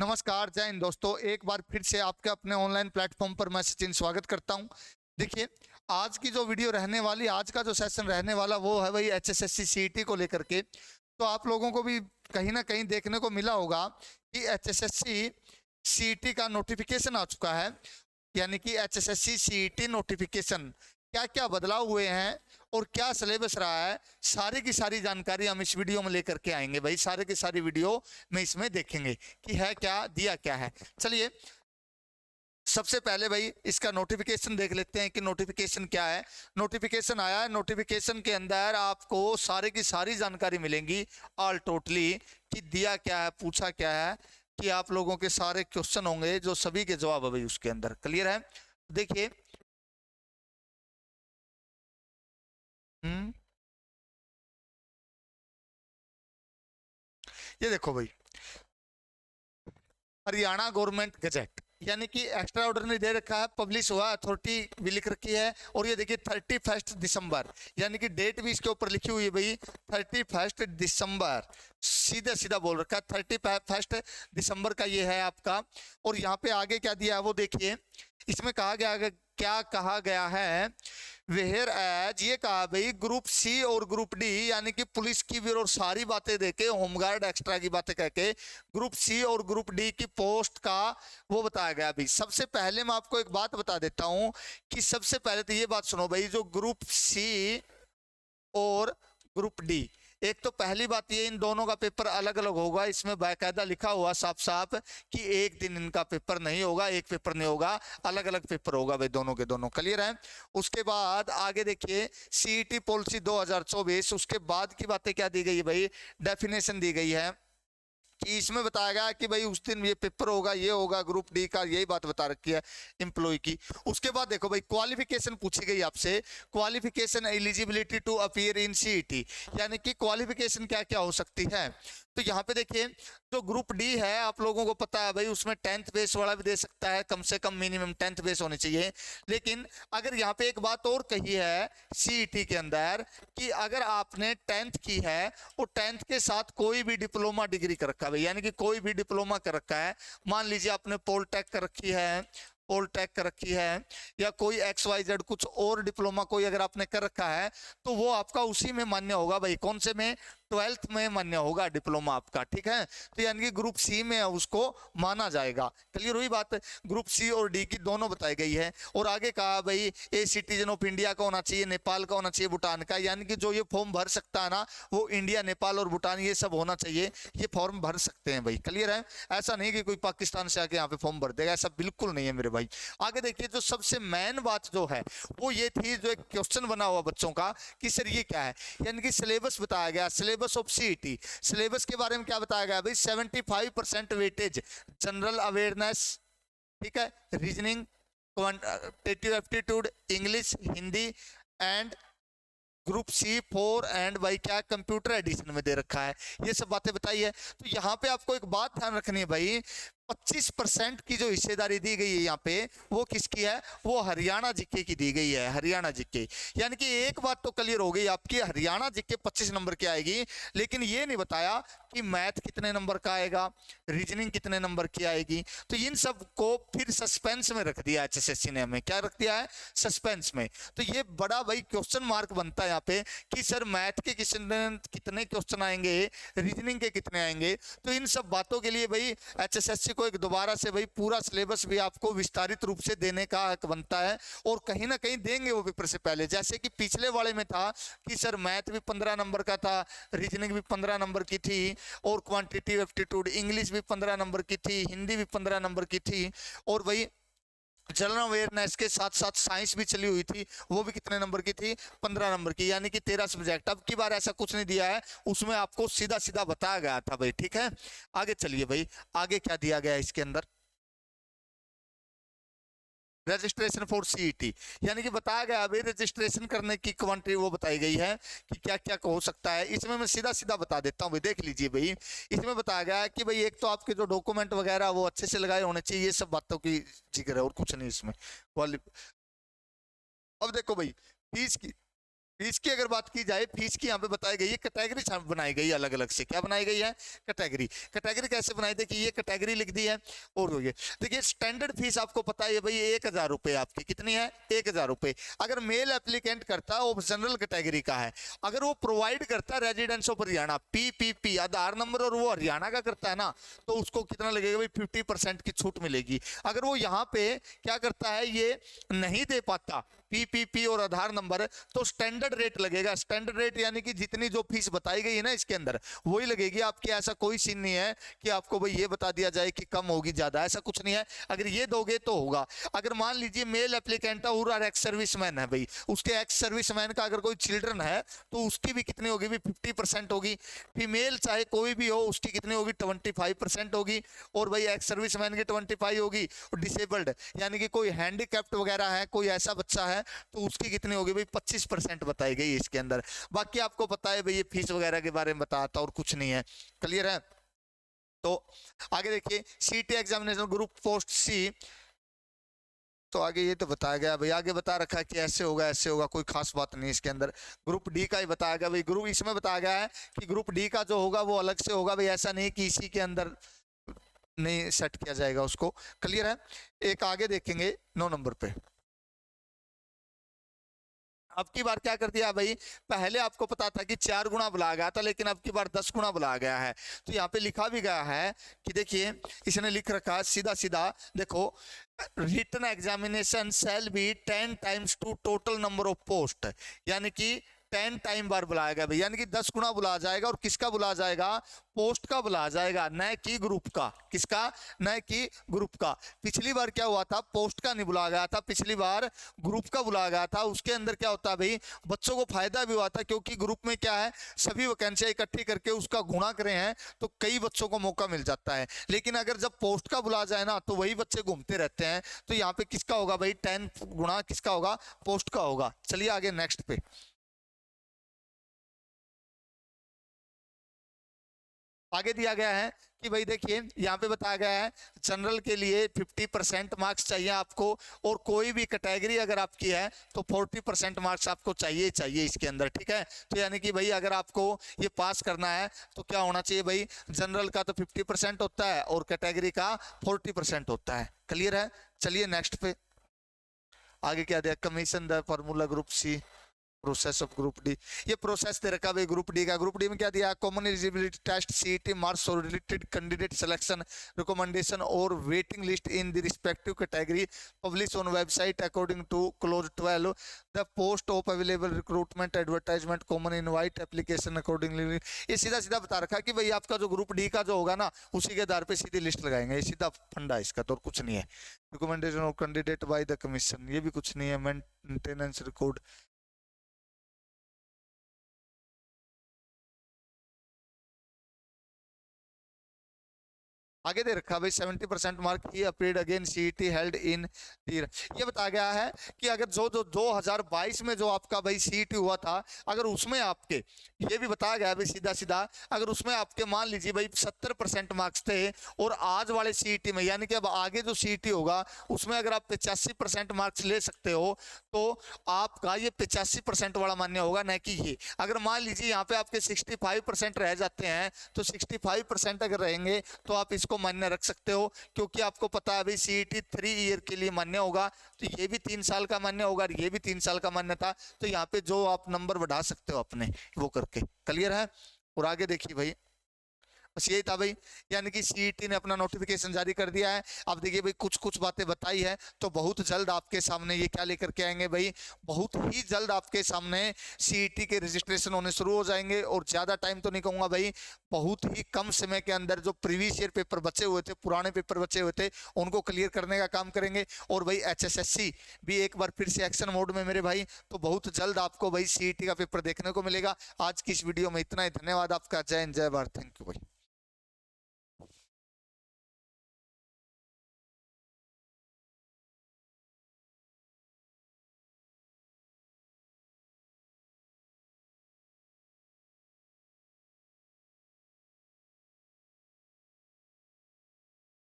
नमस्कार, जय हिंद दोस्तों। एक बार फिर से आपके अपने ऑनलाइन प्लेटफॉर्म पर मैं सचिन स्वागत करता हूं। देखिए, आज की जो वीडियो रहने वाली, आज का जो सेशन रहने वाला वो है भाई एचएसएससी सीईटी को लेकर के। तो आप लोगों को भी कहीं ना कहीं देखने को मिला होगा कि एचएसएससी सीईटी का नोटिफिकेशन आ चुका है, यानी कि एचएसएससी सीईटी नोटिफिकेशन क्या क्या बदलाव हुए हैं और क्या सिलेबस रहा है, सारी की सारी जानकारी हम इस वीडियो में लेकर के आएंगे भाई। सारे की सारी वीडियो में इसमें देखेंगे कि है क्या, दिया क्या है। चलिए सबसे पहले भाई इसका नोटिफिकेशन देख लेते हैं कि नोटिफिकेशन क्या है। नोटिफिकेशन आया है, नोटिफिकेशन के अंदर आपको सारे की सारी जानकारी मिलेंगी ऑल टोटली, कि दिया क्या है, पूछा क्या है, कि आप लोगों के सारे क्वेश्चन होंगे जो सभी के जवाब है भाई उसके अंदर। क्लियर है? देखिए ये देखो भाई, हरियाणा गवर्नमेंट गजट यानी कि एक्स्ट्रा ऑर्डिनरी दे रखा है, पब्लिश हुआ, अथॉरिटी भी लिख रखी है। और ये देखिए 31 दिसंबर, यानी कि डेट भी इसके ऊपर लिखी हुई है भाई, 31 दिसंबर, सीधा सीधा बोल रखा है 31 दिसंबर का ये है आपका। और यहाँ पे आगे क्या दिया है वो देखिए, इसमें कहा गया, क्या कहा गया है, वेयर एज, ये कहा भाई ग्रुप सी और ग्रुप डी, यानी कि पुलिस की भी और सारी बातें देके, होमगार्ड एक्स्ट्रा की बातें कहके ग्रुप सी और ग्रुप डी की पोस्ट का वो बताया गया भाई। सबसे पहले मैं आपको एक बात बता देता हूं कि सबसे पहले तो ये बात सुनो भाई, जो ग्रुप सी और ग्रुप डी, एक तो पहली बात ये, इन दोनों का पेपर अलग अलग होगा। इसमें बाकायदा लिखा हुआ साफ साफ कि एक दिन इनका पेपर नहीं होगा, एक पेपर नहीं होगा, अलग अलग पेपर होगा भाई, दोनों के दोनों। क्लियर है? उसके बाद आगे देखिए सीईटी पॉलिसी 2024, उसके बाद की बातें क्या दी गई है भाई, डेफिनेशन दी गई है कि इसमें बताया गया कि भाई उस दिन ये पेपर होगा, ये होगा ग्रुप डी का, यही बात बता रखी है एम्प्लॉय की। उसके बाद देखो भाई क्वालिफिकेशन पूछी गई आपसे, qualification eligibility to appear in CET, यानी कि क्वालिफिकेशन क्या क्या हो सकती है। तो यहाँ पे देखिए, जो ग्रुप डी है आप लोगों को पता है भाई, उसमें 10th बेस वाला भी दे सकता है, कम से कम मिनिमम 10th बेस होनी चाहिए। लेकिन अगर यहाँ पे एक बात और कही है सीईटी के अंदर, कि अगर आपने 10th की है और 10th के साथ कोई भी डिप्लोमा डिग्री कर रखा है, यानी कि कोई भी डिप्लोमा कर रखा है, मान लीजिए आपने पोलटेक कर रखी है, पोलटेक कर रखी है, या कोई XYZ कुछ और डिप्लोमा कोई अगर आपने कर रखा है, तो वो आपका उसी में मान्य होगा भाई। कौन से में? 12th में मान्य होगा डिप्लोमा आपका। ठीक है? तो यानी कि ग्रुप सी में उसको माना जाएगा। क्लियर हुई बात? ग्रुप सी और डी की दोनों बताई गई है। और आगे कहा भाई ए सिटीजन ऑफ इंडिया का होना चाहिए, नेपाल का होना चाहिए, भूटान का, यानी कि जो ये फॉर्म भर सकता है ना, वो इंडिया, नेपाल और भूटान ये सब होना चाहिए, ये फॉर्म भर सकते हैं भाई। क्लियर है? ऐसा नहीं कि कोई पाकिस्तान से आके यहाँ पे फॉर्म भर देगा, ऐसा बिल्कुल नहीं है मेरे भाई। आगे देखिए, जो सबसे मेन बात जो है वो ये थी, जो एक क्वेश्चन बना हुआ बच्चों का कि सर ये क्या है, यानी कि सिलेबस बताया गया, सिलेबस ऑफ सीईटी। सिलेबस के बारे में क्या बताया गया भाई, 75% वेटेज जनरल अवेयरनेस, ठीक है, reasoning, quantitative aptitude, English, Hindi, and group C4 and भाई क्या कंप्यूटर एडिशन में दे रखा है, ये सब बातें बताई है। तो यहाँ पे आपको एक बात ध्यान रखनी है भाई, 25% की जो हिस्सेदारी दी गई है यहाँ पे, वो किसकी है? वो हरियाणा जीके की दी गई है, हरियाणा जीके। यानी कि एक बात तो क्लियर हो गई आपकी, हरियाणा जीके 25 नंबर की आएगी, लेकिन ये नहीं बताया कि मैथ कितने नंबर का आएगा, रीजनिंग कितने नंबर की आएगी। तो इन सब को फिर सस्पेंस में रख दिया एचएसएससी ने, हमें क्या रख दिया है? सस्पेंस में। तो ये बड़ा भाई क्वेश्चन मार्क बनता है यहाँ पे कि सर मैथ के कितने क्वेश्चन आएंगे, रीजनिंग के कितने आएंगे। तो इन सब बातों के लिए भाई एचएसएससी को एक दोबारा से भाई पूरा सिलेबस भी आपको विस्तारित रूप से देने का हक बनता है, और कहीं ना कहीं देंगे वो पेपर से पहले। जैसे कि पिछले वाले में था कि सर मैथ भी 15 नंबर का था, रीजनिंग भी 15 नंबर की थी, और क्वांटिटेटिव एप्टीट्यूड इंग्लिश भी 15 नंबर की थी, हिंदी भी 15 नंबर की थी, और वही जनरल अवेयरनेस के साथ साथ साइंस भी चली हुई थी, वो भी कितने नंबर की थी? 15 नंबर की, यानी कि 13 सब्जेक्ट। अब की बार ऐसा कुछ नहीं दिया है, उसमें आपको सीधा सीधा बताया गया था भाई। ठीक है? आगे चलिए भाई, आगे क्या दिया गया है इसके अंदर, रजिस्ट्रेशन फॉर सीईटी, यानी कि बताया गया अभी रजिस्ट्रेशन करने की क्वांटिटी वो बताई गई है कि क्या क्या हो सकता है। इसमें मैं सीधा सीधा बता देता हूँ भाई, देख लीजिए भाई। इसमें बताया गया है कि भाई एक तो आपके जो डॉक्यूमेंट वगैरह वो अच्छे से लगाए होने चाहिए, ये सब बातों की जिक्र है और कुछ नहीं इसमें। अब देखो भाई फीस की फीस की अगर बात की जाए, फीस की यहाँ पे बताई गई है, कैटेगरी बनाई गई है अलग अलग से। क्या बनाई गई है? कैटेगरी। कैटेगरी कैसे बनाई? देखिए ये कैटेगरी लिख दी है और ये देखिए स्टैंडर्ड फीस आपको पता है भाई 1000 रुपए आपकी। कितनी है? 1000 रुपए। अगर मेल एप्लीकेंट करता है वो जनरल कैटेगरी का है, अगर वो प्रोवाइड करता है residence of Haryana PPP Aadhaar number और वो हरियाणा का करता है ना, तो उसको कितना लगेगा भाई? 50% की छूट मिलेगी। अगर वो यहाँ पे क्या करता है, ये नहीं दे पाता PPP और आधार नंबर, तो स्टैंडर्ड रेट लगेगा। स्टैंडर्ड रेट यानी कि जितनी जो फीस बताई गई है ना इसके अंदर वही लगेगी आपकी। ऐसा कोई सीन नहीं है कि आपको भाई ये बता दिया जाए कि कम होगी ज्यादा, ऐसा कुछ नहीं है। अगर ये दोगे तो होगा। अगर मान लीजिए मेल एप्लीकेंट और एक्स सर्विसमैन है भाई, उसके एक्स सर्विसमैन का अगर कोई चिल्ड्रन है तो उसकी भी कितनी होगी भी? 50% होगी। फीमेल चाहे कोई भी हो उसकी कितनी होगी? 25% होगी। और भाई एक्स सर्विसमैन की 25 होगी। और डिसेबल्ड यानी कि कोई हैंडीकैप्ड वगैरह है, कोई ऐसा बच्चा है, तो उसकी कितनी होगी भाई? 25% बताई गई इसके अंदर। बाकी आपको पता है भाई ये फीस वगैरह के बारे में बताता और कुछ नहीं है। क्लियर है? तो आगे देखिए सीटी एग्जामिनेशन ग्रुप पोस्ट सी, तो आगे ये तो बताया गया भाई, आगे बता रखा है कि ऐसे होगा ऐसे होगा, कोई खास बात नहीं इसके अंदर। ग्रुप डी का ही बताया गया भाई। ग्रुप इसमें बताया गया है कि ग्रुप डी का जो होगा वो अलग से होगा भाई, ऐसा नहीं कि इसी के अंदर नहीं सेट किया जाएगा उसको। क्लियर है? एक आगे देखेंगे 9 नंबर पे। अब की बार क्या कर दिया भाई, पहले आपको पता था कि 4 गुना बुलाया गया था, लेकिन अब की बार 10 गुना बुलाया गया है। तो यहाँ पे लिखा भी गया है कि देखिए इसने लिख रखा है सीधा सीधा, देखो written examination shall be 10 times to total number of post, यानी कि 10 टाइम बार बुलाया गया भाई, यानी कि 10 गुना बुलाया जाएगा। और किसका बुलाया जाएगा? पोस्ट का बुलाया जाएगा, न कि ग्रुप का। किसका? न कि ग्रुप का। पिछली बार क्या हुआ था? पोस्ट का नहीं बुलाया गया था, पिछली बार ग्रुप का बुलाया गया था। उसके अंदर क्या होता है भाई, बच्चों को फायदा भी हुआ था, क्योंकि ग्रुप में क्या है, सभी वैकेंसियां इकट्ठी करके उसका गुणा करे हैं तो कई बच्चों को मौका मिल जाता है। लेकिन अगर जब पोस्ट का बुलाया जाए ना तो वही बच्चे घूमते रहते हैं। तो यहाँ पे किसका होगा भाई? 10 गुना किसका होगा? पोस्ट का होगा। चलिए आगे नेक्स्ट पे। आगे दिया गया है कि भाई देखिए यहाँ पे बताया गया है जनरल के लिए 50% मार्क्स चाहिए आपको, और कोई भी कैटेगरी अगर आपकी है तो 40% मार्क्स आपको चाहिए चाहिए इसके अंदर। ठीक है? तो यानी कि भाई अगर आपको ये पास करना है तो क्या होना चाहिए भाई, जनरल का तो 50% होता है और कैटेगरी का 40% होता है। क्लियर है? चलिए नेक्स्ट पे। आगे क्या दिया? Commission the formula group C process of group D. ये प्रोसेस दे रखा है ग्रुप डी का। ग्रुप डी में क्या दिया? Common eligibility test, CET marks और रिलेटेड कैंडिडेट सिलेक्शन रिकमेंडेशन और waiting list in the respective category publish on website according to close 12 the post of available recruitment advertisement common invite application accordingly. ये सीधा सीधा बता रखा है कि भाई आपका जो ग्रुप डी का जो होगा ना उसी के आधार पे सीधी लिस्ट लगाएंगे। ये सीधा फंडा इसका, तो और कुछ नहीं है। Recommendation of candidate by the commission, ये भी कुछ नहीं है। Maintenance record. आगे दे रखा भाई 70% mark he appeared again CET held in year. ये बताया गया है कि अगर जो जो 2022 में जो आपका भाई सीईटी हुआ था, अगर उसमें आपके, ये भी बताया गया भाई सीधा सीधा, अगर उसमें आपके मान लीजिए भाई 70% मार्क्स थे, और आज वाले सीईटी में यानी कि अब आगे जो सीईटी होगा उसमें अगर आप 85% मार्क्स ले सकते हो तो आपका ये 85% वाला मान्य होगा, न कि ये। अगर मान लीजिए यहाँ पे आपके 65% रह जाते हैं तो 65% अगर रहेंगे तो आप इसको मान्य रख सकते हो, क्योंकि आपको पता है भाई सीईटी 3 ईयर के लिए मान्य होगा, तो ये भी 3 साल का मान्य होगा, ये भी 3 साल का मान्य था। तो यहाँ पे जो आप नंबर बढ़ा सकते हो अपने वो करके। क्लियर है? और आगे देखिए भाई, बस यही था भाई, यानी कि सीईटी ने अपना नोटिफिकेशन जारी कर दिया है। अब देखिए भाई कुछ कुछ बातें बताई है, तो बहुत जल्द आपके सामने ये क्या लेकर के आएंगे भाई, बहुत ही जल्द आपके सामने सीईटी के रजिस्ट्रेशन होने शुरू हो जाएंगे। और ज्यादा टाइम तो नहीं कहूंगा भाई, बहुत ही कम समय के अंदर जो प्रीवियस ईयर पेपर बचे हुए थे, पुराने पेपर बचे हुए थे, उनको क्लियर करने का काम करेंगे। और भाई HSSC भी एक बार फिर से एक्शन मोड में मेरे भाई, तो बहुत जल्द आपको भाई सीईटी का पेपर देखने को मिलेगा। आज की इस वीडियो में इतना ही। धन्यवाद आपका। जय हिंद, जय भारत। थैंक यू भाई।